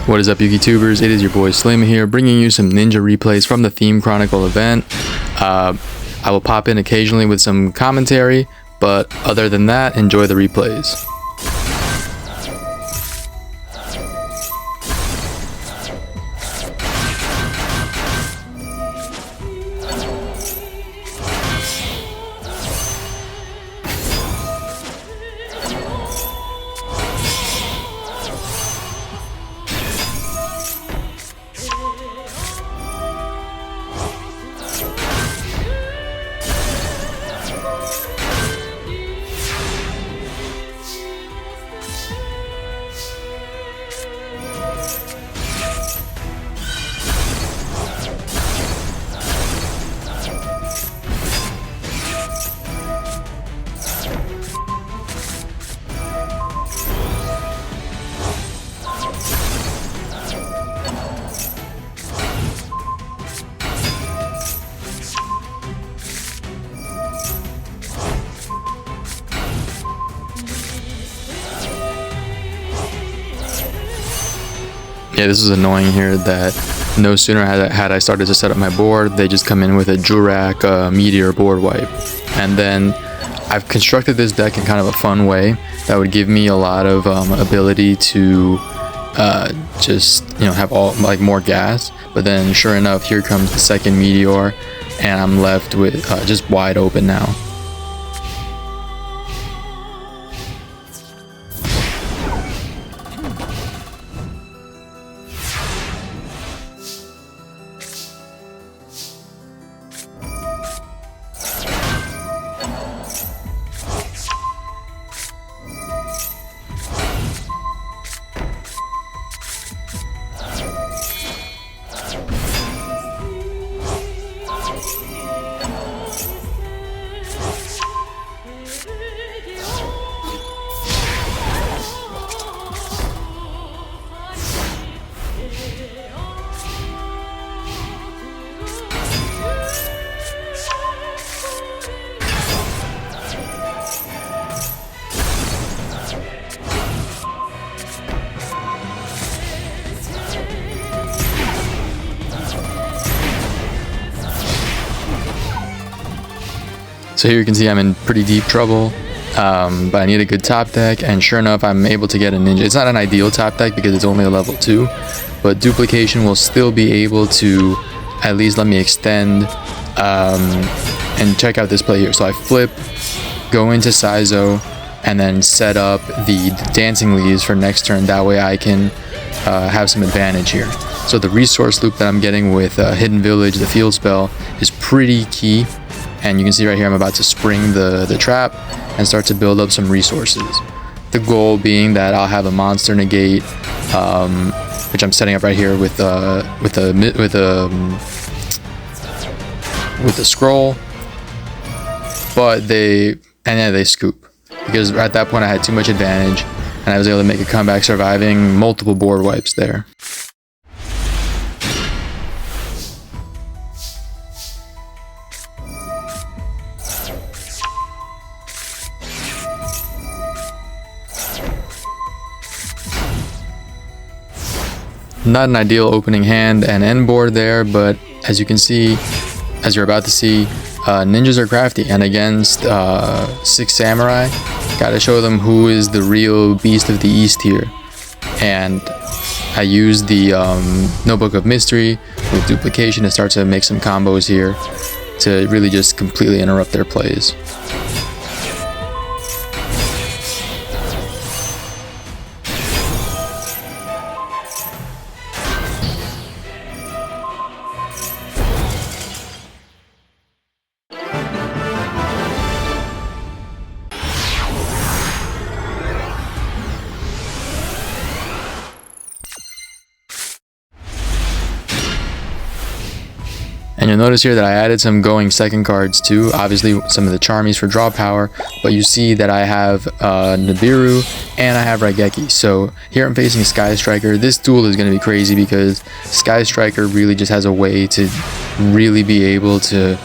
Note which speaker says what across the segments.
Speaker 1: What is up, YouTubers? It is your boy Slim here, bringing you some ninja replays from the Theme Chronicle event. I will pop in occasionally with some commentary, but other than that, enjoy the replays. Yeah, this is annoying here that no sooner had I started to set up my board, they just come in with a Jurak Meteor board wipe. And then I've constructed this deck in kind of a fun way that would give me a lot of ability to just, have all more gas. But then sure enough, here comes the second Meteor and I'm left with just wide open now. So here you can see I'm in pretty deep trouble, but I need a good top deck, and sure enough I'm able to get a ninja. It's not an ideal top deck because it's only a level 2, but duplication will still be able to at least let me extend, and check out this play here. So I flip, go into Saizo, and then set up the dancing leaves for next turn. That way I can have some advantage here. So the resource loop that I'm getting with Hidden Village, the field spell, is pretty key. And you can see right here I'm about to spring the trap and start to build up some resources. The goal being that I'll have a monster negate, which I'm setting up right here with the scroll. But they scoop, because at that point I had too much advantage and I was able to make a comeback, surviving multiple board wipes there. Not an ideal opening hand and end board there, but as you can see, as you're about to see, ninjas are crafty, and against 6 samurai, gotta show them who is the real beast of the east here. And I used the Notebook of Mystery with duplication to start to make some combos here to really just completely interrupt their plays. And you'll notice here that I added some going second cards too, obviously some of the Charmies for draw power, but you see that I have Nibiru and I have Raigeki. So here I'm facing Sky Striker. This duel is going to be crazy because Sky Striker really just has a way to really be able to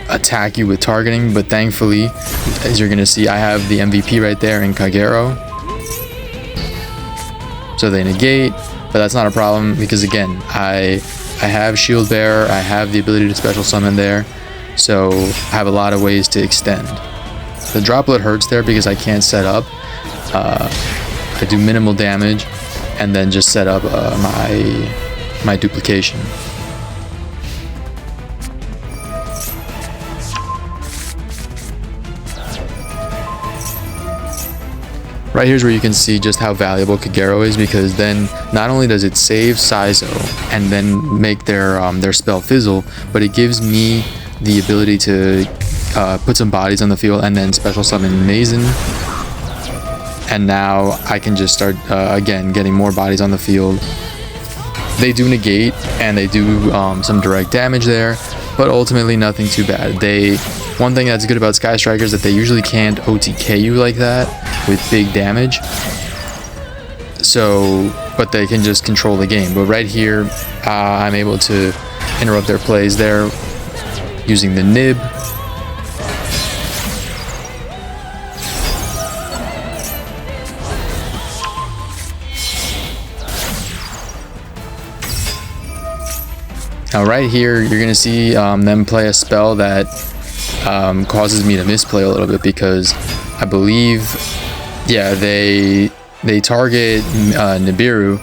Speaker 1: attack you with targeting, but thankfully, as you're going to see, I have the MVP right there in Kagero. so they negate, but that's not a problem because again, I have Shield Bearer, I have the ability to special summon there, so I have a lot of ways to extend. The droplet hurts there because I can't set up. I do minimal damage and then just set up my duplication. Right here's where you can see just how valuable Yugioh is, because then not only does it save Saizo and then make their spell fizzle, but it gives me the ability to put some bodies on the field and then special summon Mazen. And now I can just start again getting more bodies on the field. They do negate and they do some direct damage there, but ultimately nothing too bad. One thing that's good about Sky Striker is that they usually can't OTK you like that with big damage. So, but they can just control the game. But right here, I'm able to interrupt their plays there using the nib. Now right here, you're gonna see them play a spell that causes me to misplay a little bit, because I believe, yeah, they target Nibiru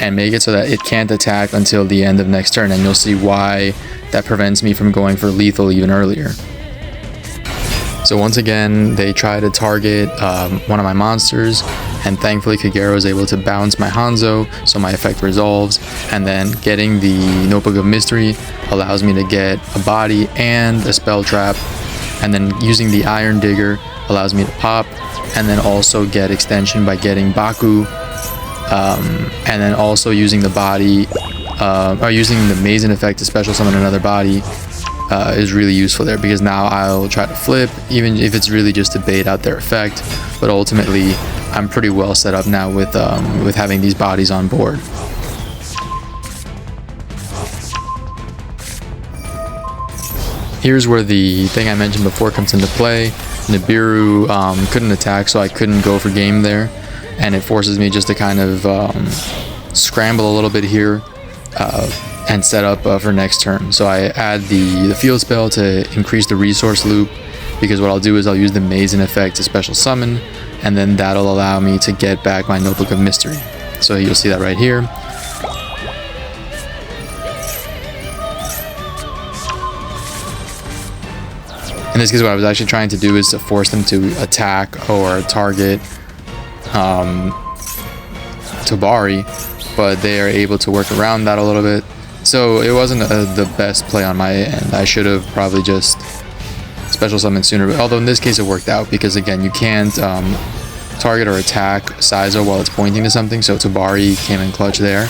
Speaker 1: and make it so that it can't attack until the end of next turn, and you'll see why that prevents me from going for lethal even earlier. So once again, they try to target one of my monsters, and thankfully Yugioh is able to bounce my Hanzo, so my effect resolves, and then getting the Notebook of Mystery allows me to get a body and a spell trap, and then using the Iron Digger allows me to pop, and then also get extension by getting Baku, and then also using the body, or using the Mazen effect to special summon another body is really useful there, because now I'll try to flip, even if it's really just to bait out their effect, but ultimately I'm pretty well set up now with having these bodies on board. Here's where the thing I mentioned before comes into play. Nibiru couldn't attack, so I couldn't go for game there, and it forces me just to kind of scramble a little bit here and set up for next turn. So I add the field spell to increase the resource loop, because what I'll do is I'll use the Mazen effect to special summon, and then that'll allow me to get back my Notebook of Mystery. So you'll see that right here. In this case, what I was actually trying to do is to force them to attack or target Tobari, but they are able to work around that a little bit. So it wasn't the best play on my end. I should have probably just special summoned sooner, although in this case it worked out, because again, you can't target or attack Saizo while it's pointing to something, so Tobari came in clutch there,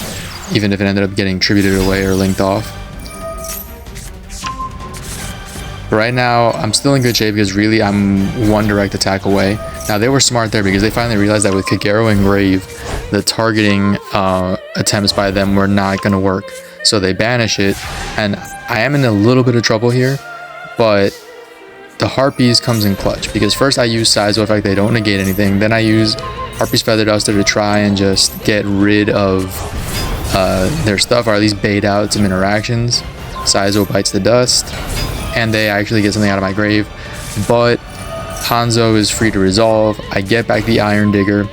Speaker 1: even if it ended up getting tributed away or linked off. But right now, I'm still in good shape, because really I'm one direct attack away. Now they were smart there, because they finally realized that with Yugioh and Grave, the targeting attempts by them were not going to work. So they banish it, and I am in a little bit of trouble here, but the Harpies comes in clutch, because first I use Saizo effect, they don't negate anything, then I use Harpy's Feather Duster to try and just get rid of their stuff, or at least bait out some interactions. Saizo bites the dust, and they actually get something out of my grave, but Hanzo is free to resolve. I get back the Iron Digger,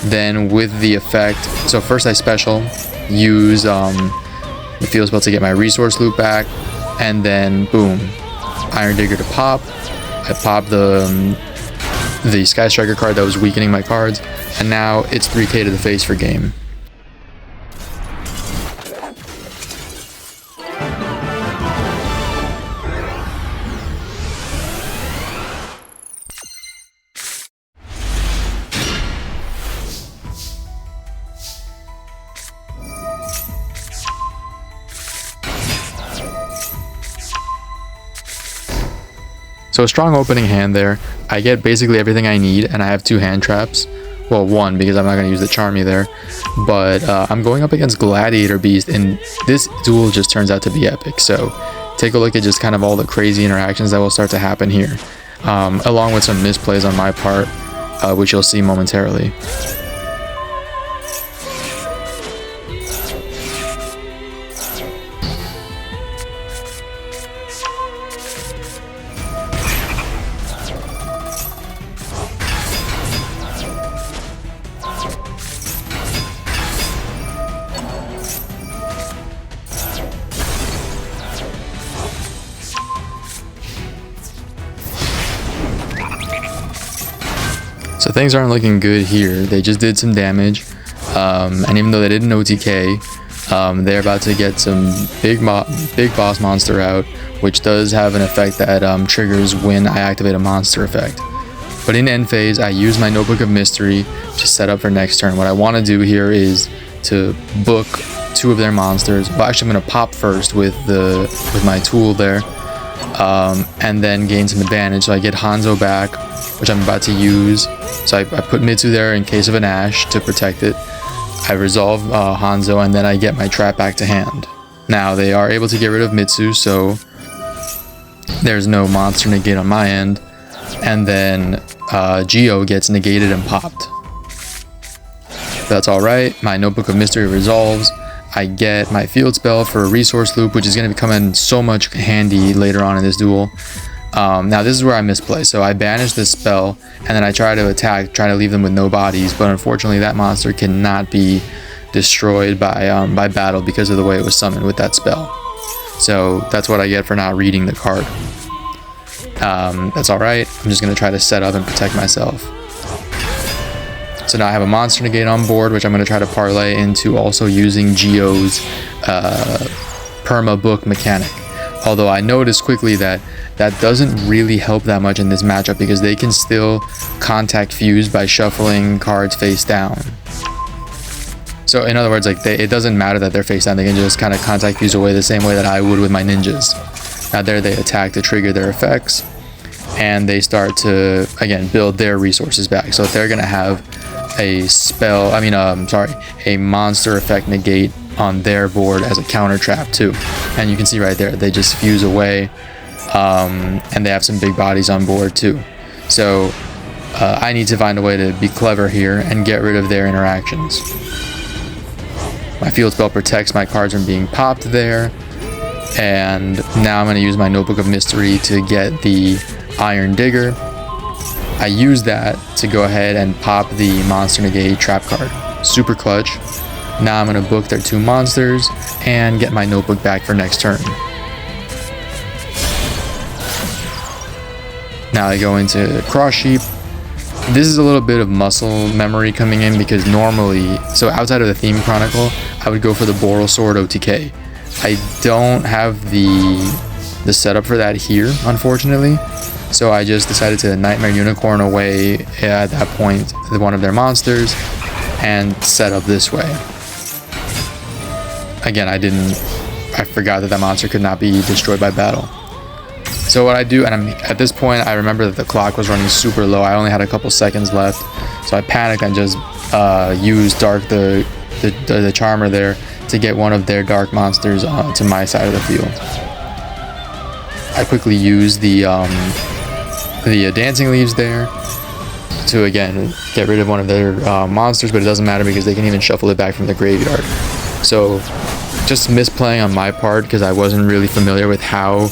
Speaker 1: then with the effect, so first I special, use the field spell to get my resource loop back, and then boom, Iron Digger to pop. I pop the Sky Striker card that was weakening my cards, and now it's 3k to the face for game. So a strong opening hand there. I get basically everything I need, and I have 2 hand traps. Well, 1, because I'm not going to use the Charmy there. But I'm going up against Gladiator Beast, and this duel just turns out to be epic. So take a look at just kind of all the crazy interactions that will start to happen here, along with some misplays on my part, which you'll see momentarily. So things aren't looking good here. They just did some damage, and even though they didn't OTK, they're about to get some big boss monster out, which does have an effect that triggers when I activate a monster effect. But in end phase, I use my Notebook of Mystery to set up for next turn. What I want to do here is to book 2 of their monsters. Well, actually, I'm going to pop first with my tool there, and then gain some advantage. So I get Hanzo back, which I'm about to use. So I put Mitsu there in case of an Ash to protect it. I resolve Hanzo, and then I get my trap back to hand. Now they are able to get rid of Mitsu, so there's no monster negate on my end. And then Yugioh gets negated and popped. That's alright. My Notebook of Mystery resolves. I get my field spell for a resource loop, which is going to come in so much handy later on in this duel. Now this is where I misplay. So I banish this spell, and then I try to attack, try to leave them with no bodies, but unfortunately that monster cannot be destroyed by battle because of the way it was summoned with that spell. So that's what I get for not reading the card. That's alright. I'm just going to try to set up and protect myself. So now I have a monster negate on board, which I'm going to try to parlay into also using Yugioh's perma book mechanic. Although I noticed quickly that doesn't really help that much in this matchup, because they can still contact fuse by shuffling cards face down. So in other words, like it doesn't matter that they're face down, they can just kind of contact fuse away the same way that I would with my ninjas. Now there they attack to trigger their effects, and they start to again build their resources back. So if they're gonna have a a monster effect negate on their board as a counter trap too, and you can see right there they just fuse away, and they have some big bodies on board too. So I need to find a way to be clever here and get rid of their interactions. My field spell protects my cards from being popped there, and now I'm going to use my Notebook of Mystery to get the Iron Digger. I use that to go ahead and pop the Monster Negate trap card. Super clutch. Now I'm going to book their 2 monsters and get my notebook back for next turn. Now I go into Cross Sheep. This is a little bit of muscle memory coming in, because normally, so outside of the theme Chronicle, I would go for the Boral Sword OTK. I don't have the setup for that here, unfortunately. So I just decided to Nightmare Unicorn away at that point one of their monsters and set up this way. Again, I forgot that monster could not be destroyed by battle. So what I do, and at this point I remember that the clock was running super low. I only had a couple seconds left, so I panicked and just used Dark the Charmer there to get one of their dark monsters to my side of the field. I quickly used the Dancing Leaves there to again get rid of one of their monsters, but it doesn't matter because they can even shuffle it back from the graveyard. So just misplaying on my part, because I wasn't really familiar with how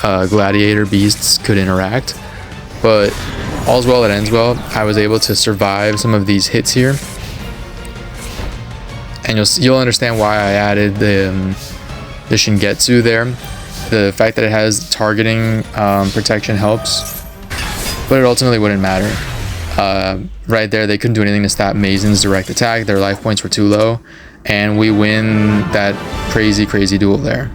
Speaker 1: gladiator beasts could interact, but all's well that ends well. I was able to survive some of these hits here, and you'll understand why I added the Shingetsu there. The fact that it has targeting protection helps, but it ultimately wouldn't matter. Right there, they couldn't do anything to stop Mazen's direct attack. Their life points were too low, and we win that crazy duel there.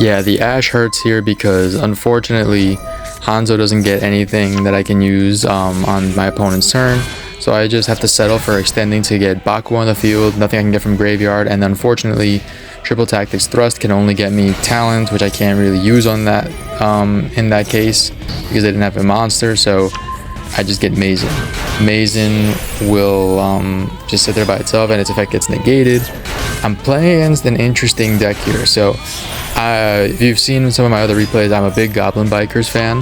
Speaker 1: Yeah, the Ash hurts here because unfortunately Hanzo doesn't get anything that I can use on my opponent's turn. So I just have to settle for extending to get Bakuo on the field, nothing I can get from graveyard, and unfortunately Triple Tactics Thrust can only get me Talent, which I can't really use on that in that case because they didn't have a monster. So I just get Mazen. Mazen will just sit there by itself and its effect gets negated. I'm playing against an interesting deck here. So if you've seen some of my other replays, I'm a big Goblin Bikers fan.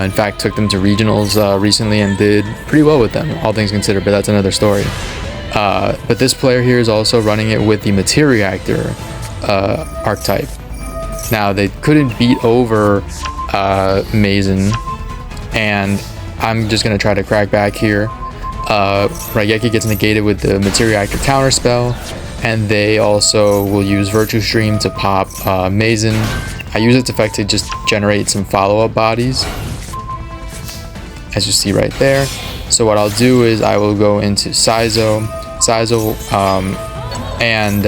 Speaker 1: In fact, took them to regionals recently and did pretty well with them, all things considered, but that's another story. But this player here is also running it with the Materiactor archetype. Now, they couldn't beat over Mazen, and I'm just going to try to crack back here. Raigeki gets negated with the Materia Actor counter spell, and they also will use Virtue Stream to pop Mazen. I use its effect to just generate some follow-up bodies, as you see right there. So what I'll do is I will go into Saizo, and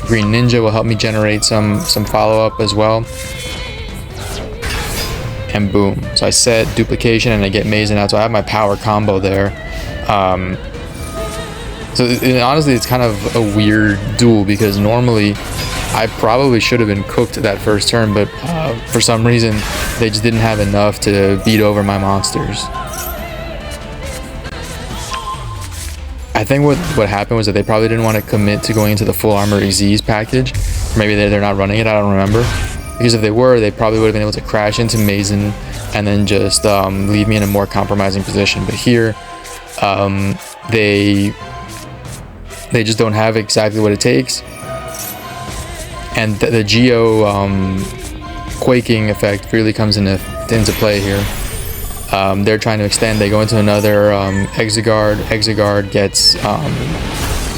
Speaker 1: Green Ninja will help me generate some follow-up as well. And boom. So I set duplication and I get Mazen out. So I have my power combo there. Honestly, it's kind of a weird duel because normally I probably should have been cooked that first turn, but for some reason they just didn't have enough to beat over my monsters. I think what happened was that they probably didn't want to commit to going into the full armor Xyz package. Or maybe they're not running it, I don't remember. Because if they were, they probably would have been able to crash into Mazen and then just leave me in a more compromising position. But here, they just don't have exactly what it takes. And the Yugioh quaking effect really comes into play here. They're trying to extend. They go into another Exiguard. Exiguard gets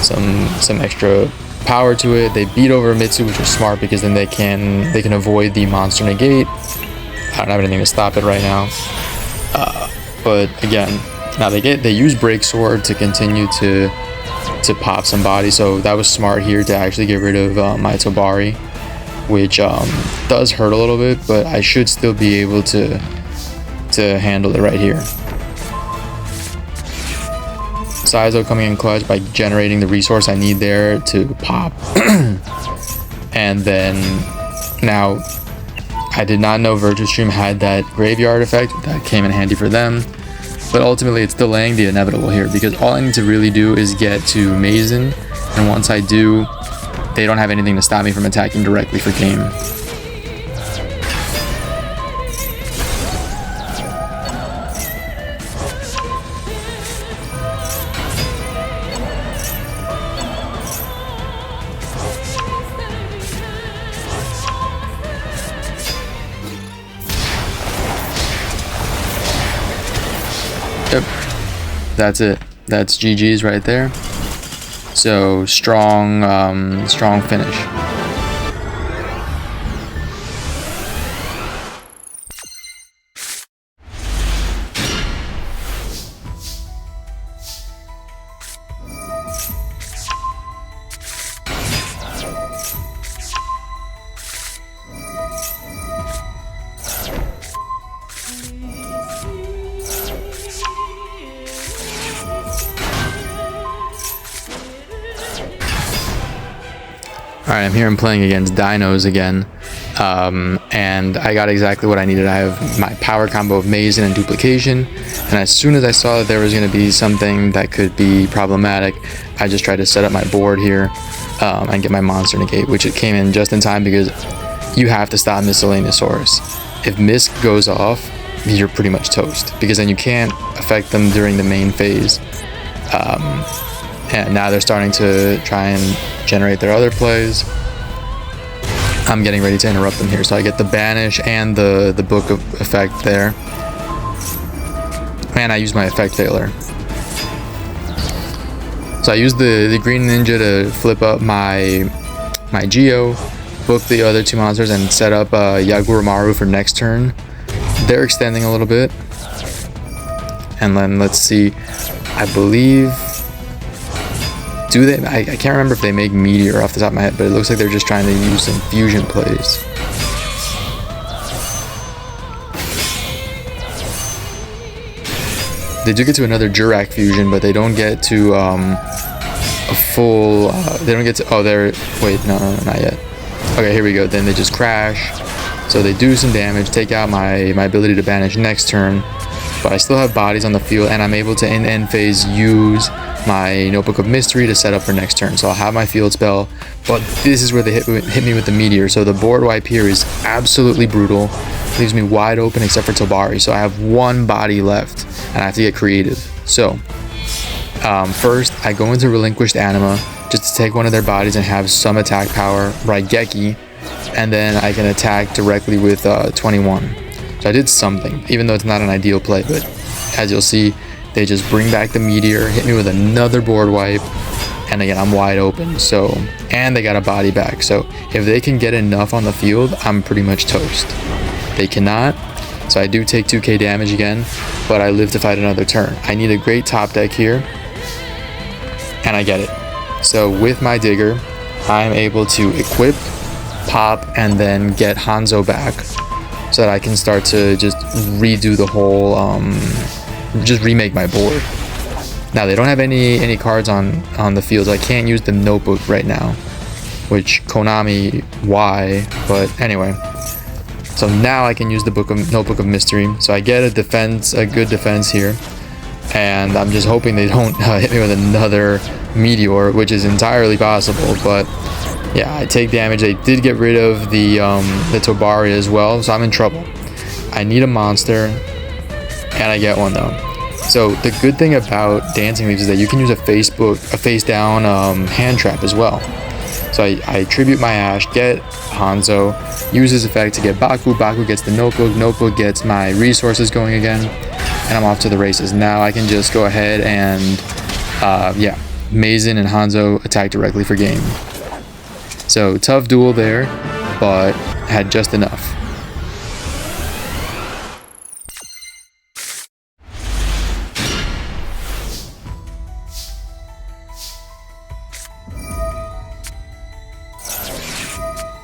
Speaker 1: some extra power to it. They beat over Mitsu, which is smart because then they can avoid the monster negate. I don't have anything to stop it right now. But again, now they use Break Sword to continue to pop some bodies. So that was smart here to actually get rid of my Tobari, which does hurt a little bit, but I should still be able to handle it right here. Saizo coming in clutch by generating the resource I need there to pop. And then now I did not know Virtue Stream had that graveyard effect. That came in handy for them. But ultimately it's delaying the inevitable here because all I need to really do is get to Mazen, and once I do, they don't have anything to stop me from attacking directly for game. Yep, that's it. That's GG's right there. So strong finish. Alright, I'm here and playing against Dinos again, and I got exactly what I needed. I have my power combo of Mazen and Duplication, and as soon as I saw that there was going to be something that could be problematic, I just tried to set up my board here and get my monster negate, which it came in just in time because you have to stop Miscellaneousaurus. If Misk goes off, you're pretty much toast, because then you can't affect them during the main phase. And now they're starting to try and generate their other plays. I'm getting ready to interrupt them here, so I get the Banish and the Book of Effect there. And I use my Effect Failure. So I use the Green Ninja to flip up my Yugioh, book the other two monsters, and set up Yagurumaru for next turn. They're extending a little bit. And then let's see, I believe... I can't remember if they make Meteor off the top of my head, but it looks like they're just trying to use some fusion plays. They do get to another Jurak fusion, but they don't get to a full... they don't get to... Oh, they're... Wait, no, not yet. Okay, here we go. Then they just crash. So they do some damage, take out my ability to banish next turn, but I still have bodies on the field, and I'm able to, in end phase, use my Notebook of Mystery to set up for next turn. So I'll have my field spell, but this is where they hit me with the Meteor. So the board wipe here is absolutely brutal. Leaves me wide open except for Tobari. So I have one body left, and I have to get creative. So first, I go into Relinquished Anima just to take one of their bodies and have some attack power, Raigeki, and then I can attack directly with 21. So I did something, even though it's not an ideal play, but as you'll see, they just bring back the meteor, hit me with another board wipe, and again, I'm wide open. So, and they got a body back. So if they can get enough on the field, I'm pretty much toast. They cannot. So I do take 2k damage again, but I live to fight another turn. I need a great top deck here, and I get it. So with my digger, I'm able to equip, pop, and then get Hanzo back so that I can start to just redo the whole, just remake my board. Now they don't have any cards on the field, so I can't use the notebook right now, which Konami, why? But anyway. So now I can use the Notebook of Mystery. So I get a good defense here, and I'm just hoping they don't hit me with another meteor, which is entirely possible. But yeah, I take damage. They did get rid of the Tobari as well, so I'm in trouble. I need a monster, and I get one though. So the good thing about Dancing Leaves is that you can use a face down hand trap as well. So I tribute my Ash, get Hanzo, use his effect to get Baku. Baku gets the Notebook. Notebook gets my resources going again, and I'm off to the races. Now I can just go ahead and, yeah, Mazen and Hanzo attack directly for game. So tough duel there, but had just enough.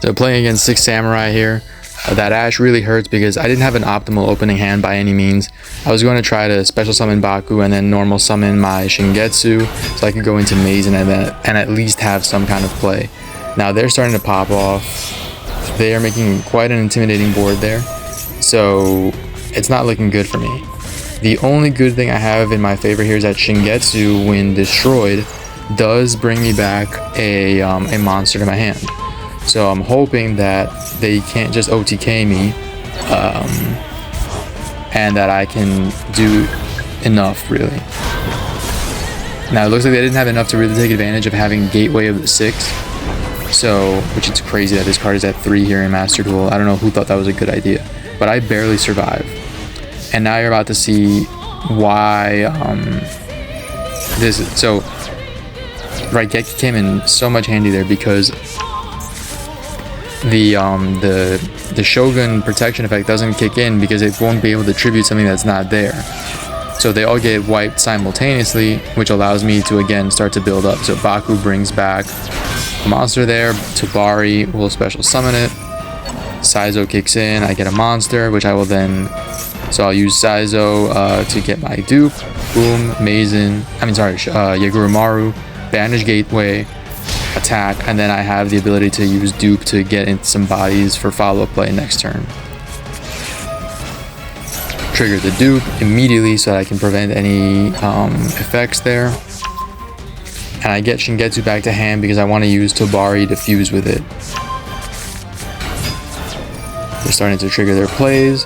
Speaker 1: So playing against 6 Samurai here, that Ash really hurts because I didn't have an optimal opening hand by any means. I was going to try to special summon Baku and then normal summon my Shingetsu so I could go into Mazen and at least have some kind of play. Now they're starting to pop off. They are making quite an intimidating board there, so it's not looking good for me. The only good thing I have in my favor here is that Shingetsu, when destroyed, does bring me back a monster to my hand. So I'm hoping that they can't just OTK me, and that I can do enough, really. Now it looks like they didn't have enough to really take advantage of having Gateway of the 6, so, which is crazy that this card is at 3 here in Master Duel. I don't know who thought that was a good idea, but I barely survive. And now you're about to see why this is, so right, Geki came in so much handy there because the Shogun protection effect doesn't kick in because it won't be able to tribute something that's not there. So they all get wiped simultaneously, which allows me to again start to build up. So Baku brings back a monster there, Tobari will special summon it, Saizo kicks in, I get a monster, which I will then, so I'll use Saizo to get my dupe, boom, Mazen, Yagurumaru, Bandage Gateway, attack, and then I have the ability to use dupe to get into some bodies for follow-up play next turn. Trigger the dupe immediately so that I can prevent any effects there. And I get Shingetsu back to hand because I want to use Tobari to fuse with it. They're starting to trigger their plays.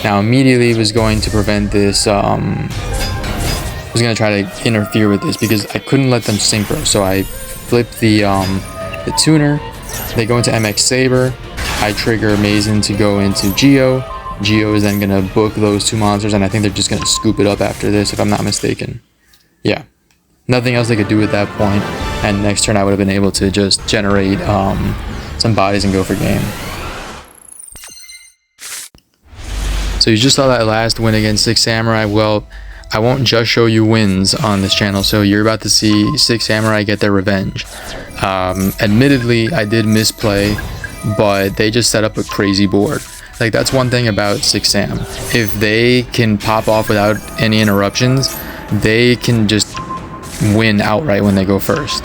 Speaker 1: Now immediately was going to prevent this, was going to try to interfere with this because I couldn't let them synchro. So I flipped the tuner, they go into MX Saber, I trigger Mazen to go into Yugioh. Yugioh is then going to book those 2 monsters, and I think they're just going to scoop it up after this, if I'm not mistaken. Yeah. Nothing else they could do at that point, and next turn I would have been able to just generate some bodies and go for game. So you just saw that last win against 6 Samurai. Well, I won't just show you wins on this channel, so you're about to see 6 Samurai get their revenge. Admittedly, I did misplay, but they just set up a crazy board. Like, that's one thing about 6 Sam. If they can pop off without any interruptions, they can just win outright when they go first.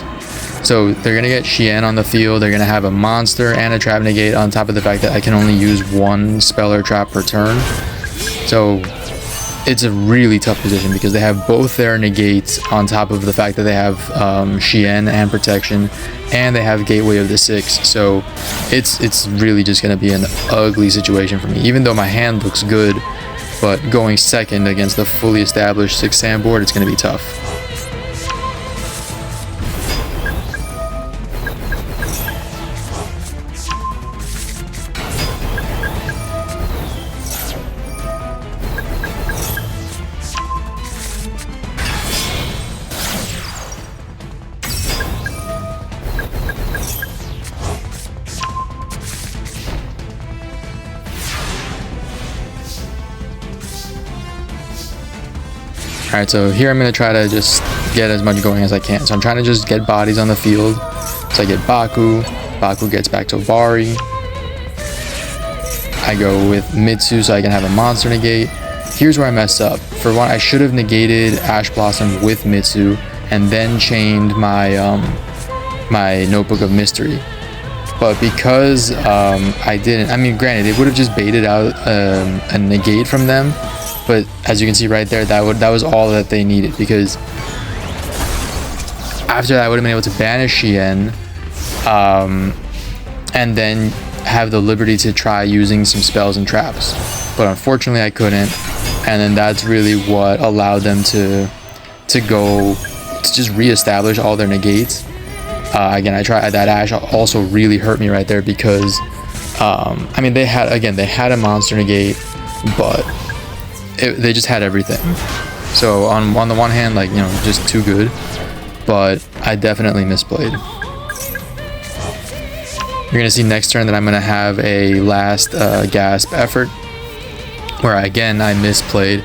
Speaker 1: So they're gonna get Xian on the field, they're gonna have a monster and a trap negate on top of the fact that I can only use 1 spell or trap per turn. So it's a really tough position because they have both their negates on top of the fact that they have Xian and protection, and they have Gateway of the 6. So it's really just going to be an ugly situation for me, even though my hand looks good. But going second against the fully established 6 Sam board, it's going to be tough. Alright, so here I'm going to try to just get as much going as I can. So I'm trying to just get bodies on the field. So I get Baku. Baku gets back to Bari. I go with Mitsu so I can have a monster negate. Here's where I messed up. For one, I should have negated Ash Blossom with Mitsu and then chained my my Notebook of Mystery. But because I didn't, I mean, granted, it would have just baited out a negate from them. But as you can see right there, that was all that they needed, because after that I would have been able to banish Shien, and then have the liberty to try using some spells and traps. But unfortunately I couldn't, and then that's really what allowed them to go to just reestablish all their negates. Again, I tried that Ash also really hurt me right there, because I mean, they had a monster negate, but they just had everything. So on the one hand, like, you know, just too good, but I definitely misplayed. You're gonna see next turn that I'm gonna have a last gasp effort, where again I misplayed,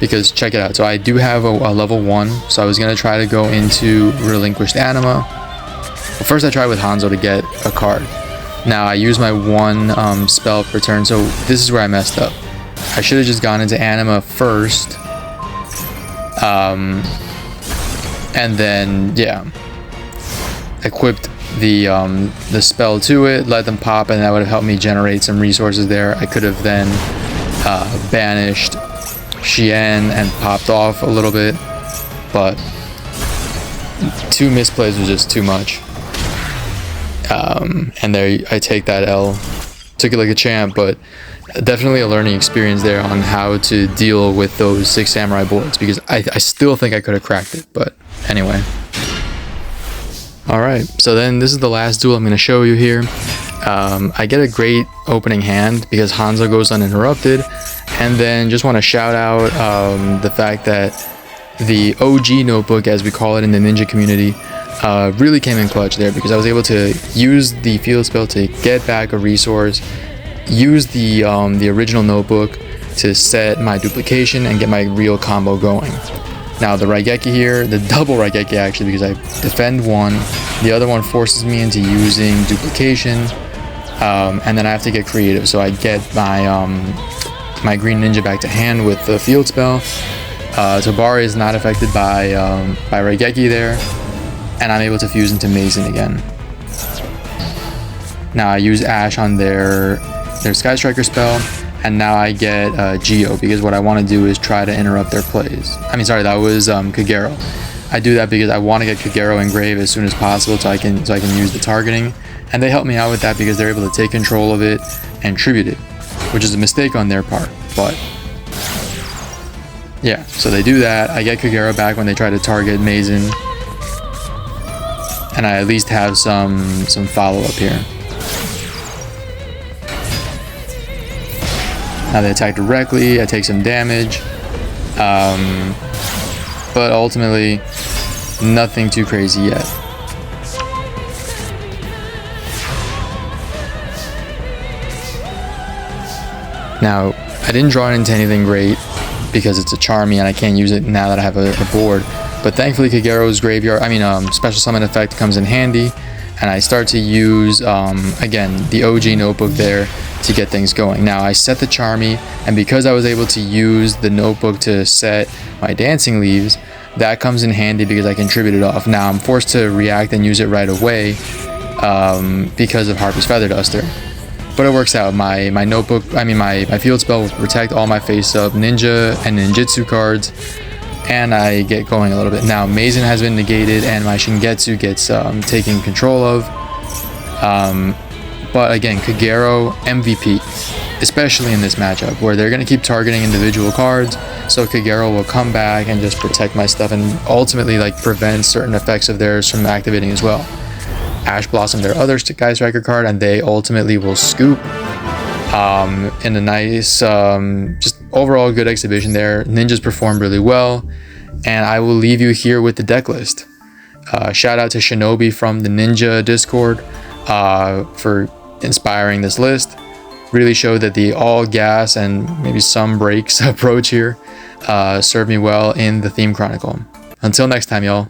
Speaker 1: because check it out. So I do have a level 1, so I was gonna try to go into Relinquished Anima. Well, first I tried with Hanzo to get a card. Now I use my 1 spell per turn, so this is where I messed up. I should have just gone into Anima first, and then yeah, equipped the spell to it, let them pop, and that would have helped me generate some resources there. I could have then banished Shien and popped off a little bit, but 2 misplays was just too much. And there I take that L. Took it like a champ, but definitely a learning experience there on how to deal with those 6 samurai boards, because I still think I could have cracked it, but anyway. Alright, so then this is the last duel I'm going to show you here. I get a great opening hand because Hanzo goes uninterrupted, and then just want to shout out the fact that the OG notebook, as we call it in the ninja community, really came in clutch there, because I was able to use the field spell to get back a resource, use the original notebook to set my duplication and get my real combo going. Now the Raigeki here, the double Raigeki actually, because I defend 1, the other one forces me into using duplication, and then I have to get creative. So I get my my green ninja back to hand with the field spell. Tobari is not affected by Raigeki there, and I'm able to fuse into Mazen again. Now I use Ash on their Sky Striker spell, and now I get Yugioh, because what I want to do is try to interrupt their plays. I mean, sorry, that was Kagero. I do that because I want to get Kagero in grave as soon as possible, so I can use the targeting, and they help me out with that because they're able to take control of it and tribute it, which is a mistake on their part, but yeah, so they do that. I get Kagero back when they try to target Mazen, and I at least have some follow-up here. Now they attack directly, I take some damage, but ultimately nothing too crazy yet. Now I didn't draw it into anything great because it's a Charmy and I can't use it now that I have a board, but thankfully Kagero's graveyard, special summon effect comes in handy, and I start to use again the OG notebook there to get things going. Now I set the Charmy, and because I was able to use the notebook to set my dancing leaves, that comes in handy because I can tribute it off. Now I'm forced to react and use it right away because of Harpy's Feather Duster, but it works out. My notebook, my field spell will protect all my face-up ninja and ninjutsu cards, and I get going a little bit. Now Mazen has been negated and my Shingetsu gets taken control of, but again, Kagero MVP, especially in this matchup where they're going to keep targeting individual cards, so Kagero will come back and just protect my stuff and ultimately like prevent certain effects of theirs from activating as well. Ash Blossom, their other Sky Striker card, and they ultimately will scoop in a nice just overall good exhibition there. Ninjas performed really well, and I will leave you here with the deck list. Shout out to Shinobi from the Ninja Discord for inspiring this list. Really showed that the all gas and maybe some breaks approach here serve me well in the theme Chronicle. Until next time, y'all.